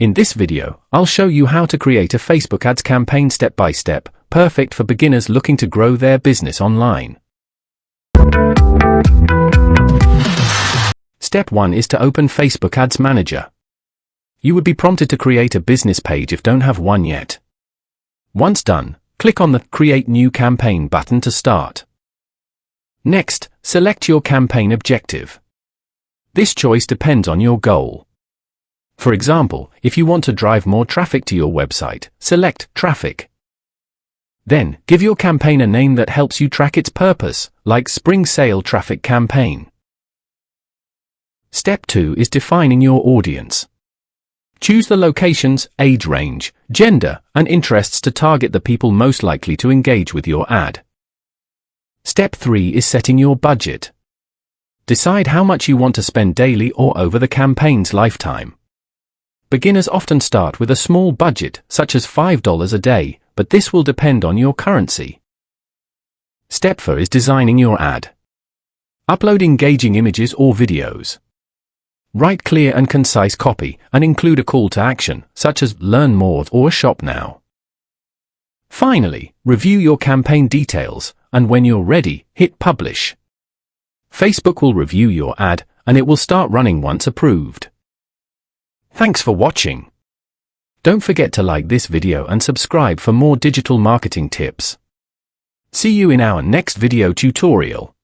In this video, I'll show you how to create a Facebook ads campaign step by step, perfect for beginners looking to grow their business online. Step 1 is to open Facebook Ads Manager. You would be prompted to create a business page if don't have one yet. Once done, click on the Create New Campaign button to start. Next, select your campaign objective. This choice depends on your goal. For example, if you want to drive more traffic to your website, select Traffic. Then, give your campaign a name that helps you track its purpose, like Spring Sale Traffic Campaign. Step 2 is defining your audience. Choose the locations, age range, gender, and interests to target the people most likely to engage with your ad. Step 3 is setting your budget. Decide how much you want to spend daily or over the campaign's lifetime. Beginners often start with a small budget, such as $5 a day, but this will depend on your currency. Step 4 is designing your ad. Upload engaging images or videos. Write clear and concise copy, and include a call to action, such as learn more or shop now. Finally, review your campaign details, and when you're ready, hit publish. Facebook will review your ad, and it will start running once approved. Thanks for watching. Don't forget to like this video and subscribe for more digital marketing tips. See you in our next video tutorial.